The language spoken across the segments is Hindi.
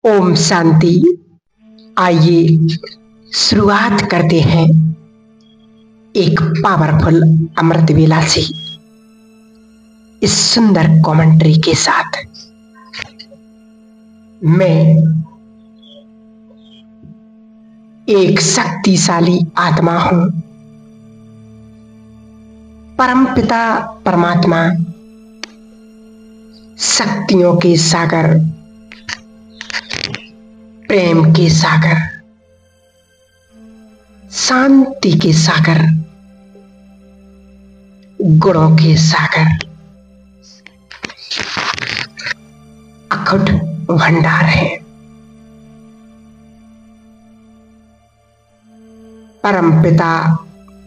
ओम शांति। आइए शुरुआत करते हैं एक पावरफुल अमृत वेला से इस सुंदर कमेंट्री के साथ। मैं एक शक्तिशाली आत्मा हूं। परमपिता परमात्मा शक्तियों के सागर, प्रेम के सागर, शांति के सागर, गुणों के सागर, अखंड भंडार है। परमपिता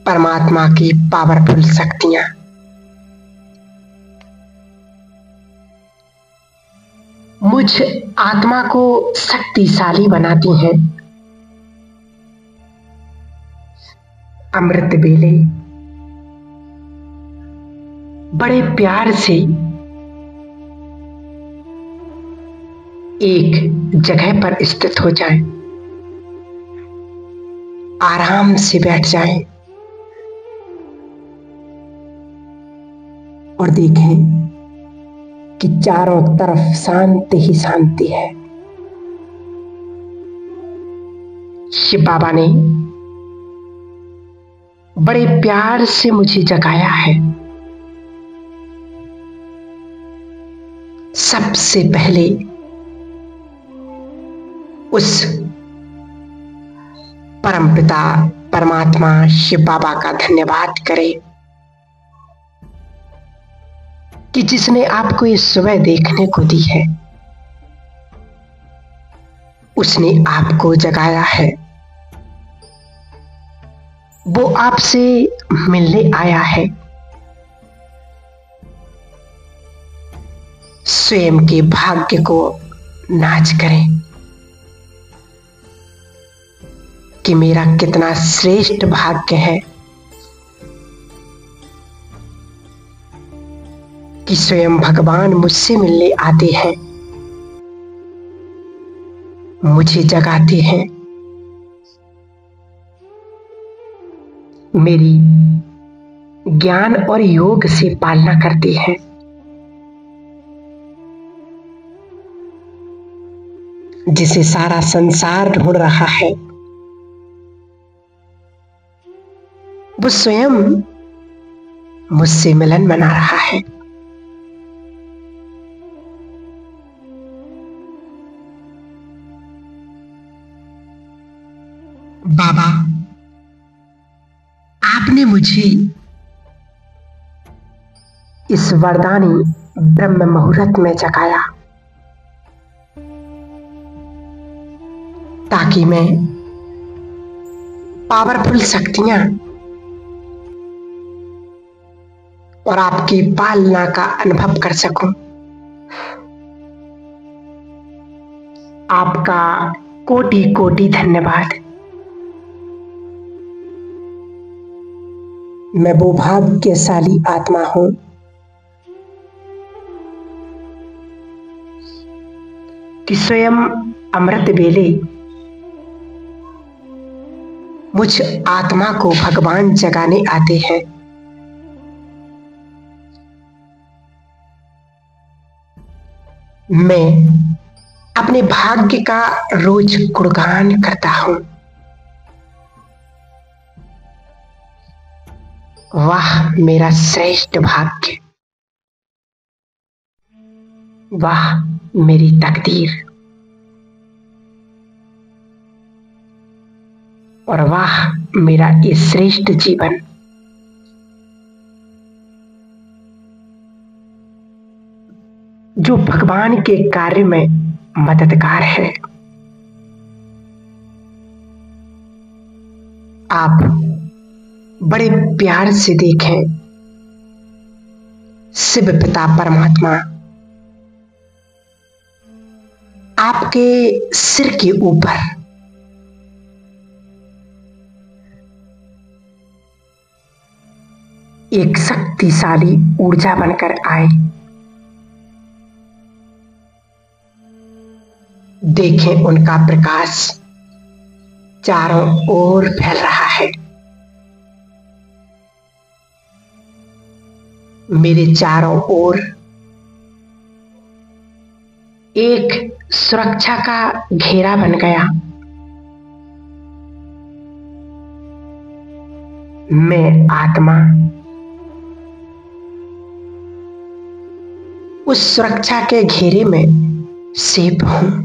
परमात्मा की पावरफुल शक्तियां मुझ आत्मा को शक्तिशाली बनाती हैं। अमृत वेले बड़े प्यार से एक जगह पर स्थित हो जाएं, आराम से बैठ जाएं और देखें कि चारों तरफ शांति ही शांति है। शिव बाबा ने बड़े प्यार से मुझे जगाया है। सबसे पहले उस परमपिता परमात्मा शिव बाबा का धन्यवाद करें कि जिसने आपको इस सुबह देखने को दी है, उसने आपको जगाया है। वो आपसे मिलने आया है। स्वयं के भाग्य को नाच करें कि मेरा कितना श्रेष्ठ भाग्य है कि स्वयं भगवान मुझसे मिलने आते हैं, मुझे जगाते हैं, मेरी ज्ञान और योग से पालना करते हैं। जिसे सारा संसार ढूंढ रहा है, वो स्वयं मुझसे मिलन बना रहा है। बाबा, आपने मुझे इस वरदानी ब्रह्म मुहूर्त में जगाया ताकि मैं पावरफुल शक्तियां और आपकी पालना का अनुभव कर सकूं। आपका कोटि कोटि धन्यवाद। मैं वो भाग्यशाली आत्मा हूं कि स्वयं अमृत वेले मुझ आत्मा को भगवान जगाने आते हैं। मैं अपने भाग्य का रोज गुणगान करता हूं। वाह मेरा श्रेष्ठ भाग्य, वाह मेरी तकदीर, और वाह मेरा ये श्रेष्ठ जीवन। जो भगवान के कार्य में मददगार है। आप बड़े प्यार से देखें, शिव पिता परमात्मा आपके सिर के ऊपर एक शक्तिशाली ऊर्जा बनकर आए। देखें उनका प्रकाश चारों ओर फैल रहा है। मेरे चारों ओर एक सुरक्षा का घेरा बन गया। मैं आत्मा उस सुरक्षा के घेरे में सेफ हूं।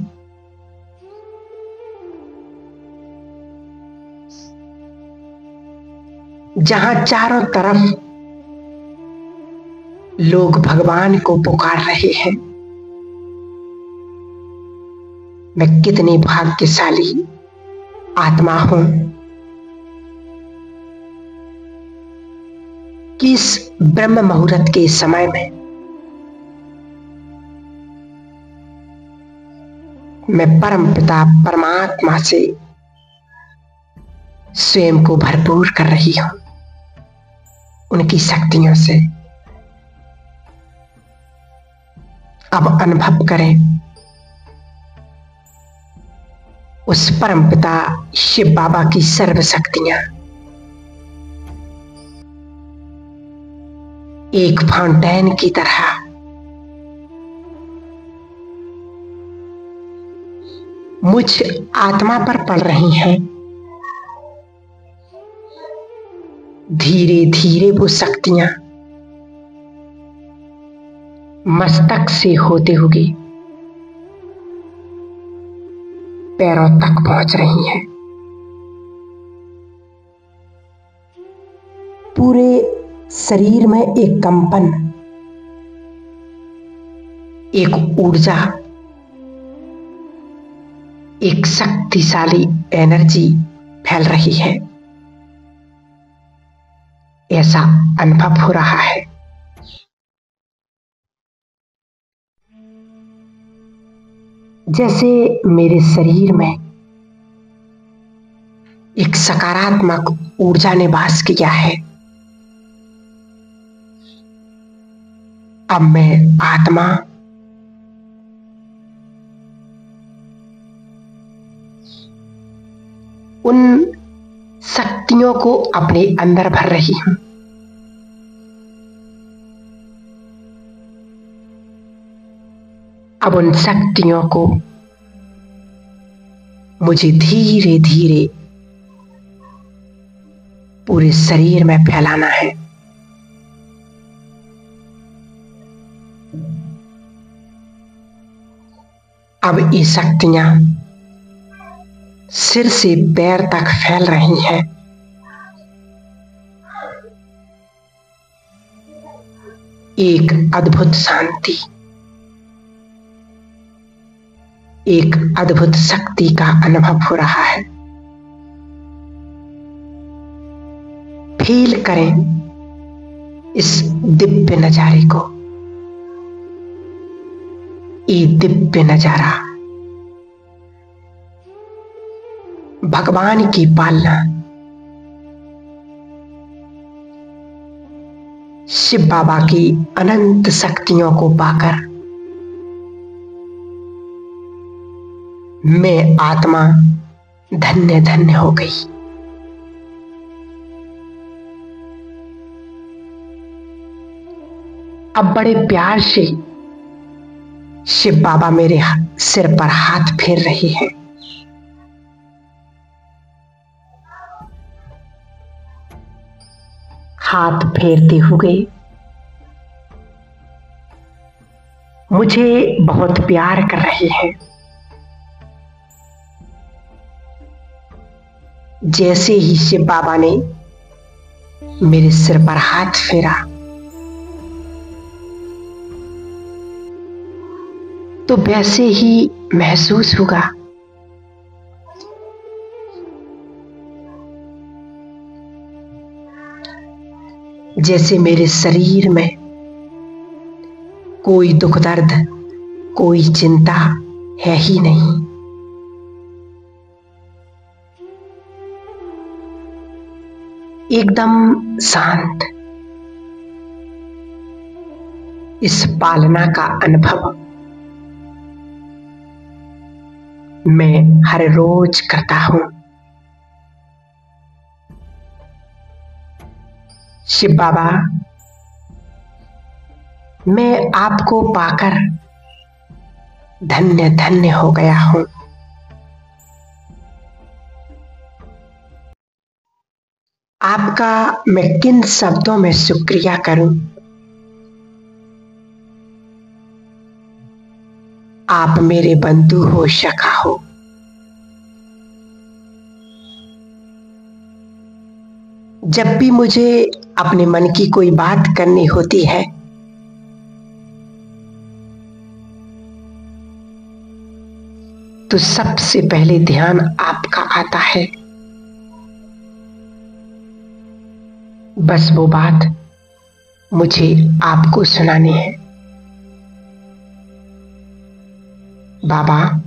जहां चारों तरफ लोग भगवान को पुकार रहे हैं, मैं कितनी भाग्यशाली आत्मा हूं कि इस ब्रह्म मुहूर्त के समय में मैं परम पिता परमात्मा से स्वयं को भरपूर कर रही हूं, उनकी शक्तियों से। अब अनुभव करें उस परम पिता शिव बाबा की सर्व शक्तियां। एक फाउंटेन की तरह मुझ आत्मा पर पड़ रही हैं। धीरे धीरे वो शक्तियां मस्तक से होते हुए पैरों तक पहुंच रही हैं। पूरे शरीर में एक कंपन, एक ऊर्जा, एक शक्तिशाली एनर्जी फैल रही है, ऐसा अनुभव हो रहा है। जैसे मेरे शरीर में एक सकारात्मक ऊर्जा ने वास किया है। अब मैं आत्मा उन शक्तियों को अपने अंदर भर रही हूं। अब उन शक्तियों को मुझे धीरे धीरे पूरे शरीर में फैलाना है। अब ये शक्तियां सिर से पैर तक फैल रही हैं। एक अद्भुत शांति, एक अद्भुत शक्ति का अनुभव हो रहा है। फील करें इस दिव्य नजारे को। ये दिव्य नजारा भगवान की पालना, शिव बाबा की अनंत शक्तियों को पाकर मैं आत्मा धन्य धन्य हो गई। अब बड़े प्यार से शिव बाबा मेरे सिर पर हाथ फेर रहे हैं। हाथ फेरते हुए मुझे बहुत प्यार कर रहे हैं। जैसे ही शिव बाबा ने मेरे सिर पर हाथ फेरा तो वैसे ही महसूस होगा जैसे मेरे शरीर में कोई दुख दर्द, कोई चिंता है ही नहीं। एकदम शांत। इस पालना का अनुभव मैं हर रोज करता हूं। शिव बाबा, मैं आपको पाकर धन्य धन्य हो गया हूं। आपका मैं किन शब्दों में शुक्रिया करूं। आप मेरे बंधु हो, सखा हो। जब भी मुझे अपने मन की कोई बात करनी होती है, तो सबसे पहले ध्यान आपका आता है। बस वो बात मुझे आपको सुनानी है। बाबा,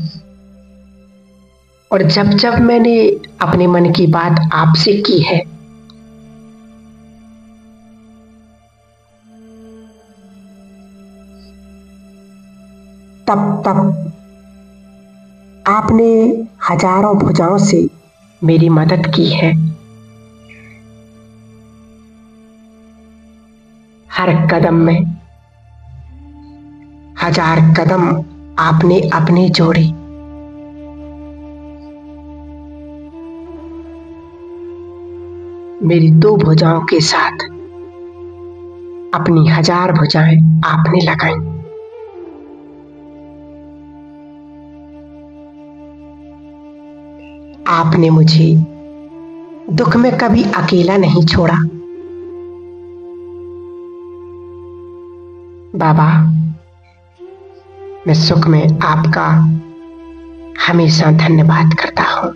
और जब जब मैंने अपने मन की बात आपसे की है, तब तब आपने हजारों भुजाओं से मेरी मदद की है। हर कदम में हजार कदम आपने अपने जोड़े। मेरी दो भुजाओं के साथ अपनी हजार भुजाएं आपने लगाई। आपने मुझे दुख में कभी अकेला नहीं छोड़ा। बाबा, मैं सुख में आपका हमेशा धन्यवाद करता हूं।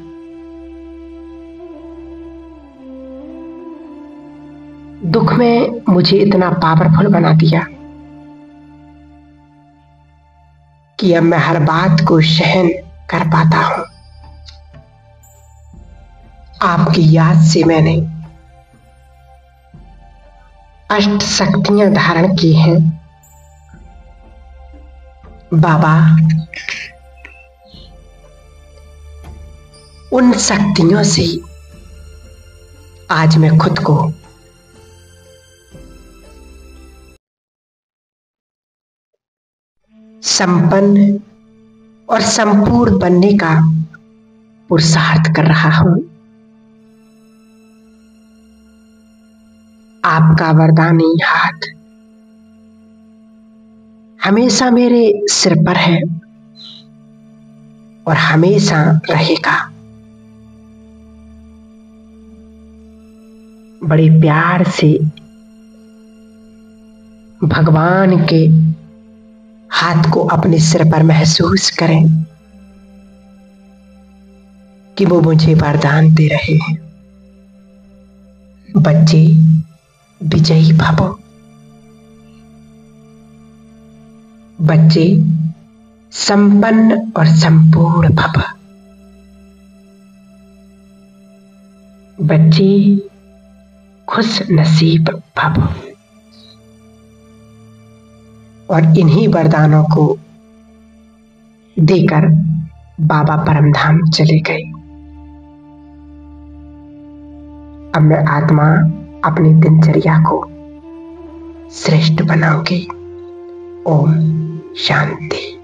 दुख में मुझे इतना पावरफुल बना दिया कि अब मैं हर बात को सहन कर पाता हूं। आपकी याद से मैंने अष्ट शक्तियां धारण की हैं। बाबा, उन शक्तियों से आज मैं खुद को संपन्न और संपूर्ण बनने का पुरुषार्थ कर रहा हूं। आपका वरदानी हाथ हमेशा मेरे सिर पर है और हमेशा रहेगा। बड़े प्यार से भगवान के हाथ को अपने सिर पर महसूस करें कि वो मुझे वरदान दे रहे हैं। बच्चे विजयी भव। बच्चे संपन्न और संपूर्ण भव। बच्चे खुश नसीब भव। और इन्हीं वरदानों को देकर बाबा परमधाम चले गए। अब मैं आत्मा अपनी दिनचर्या को श्रेष्ठ बनाऊंगी। ओम शांति।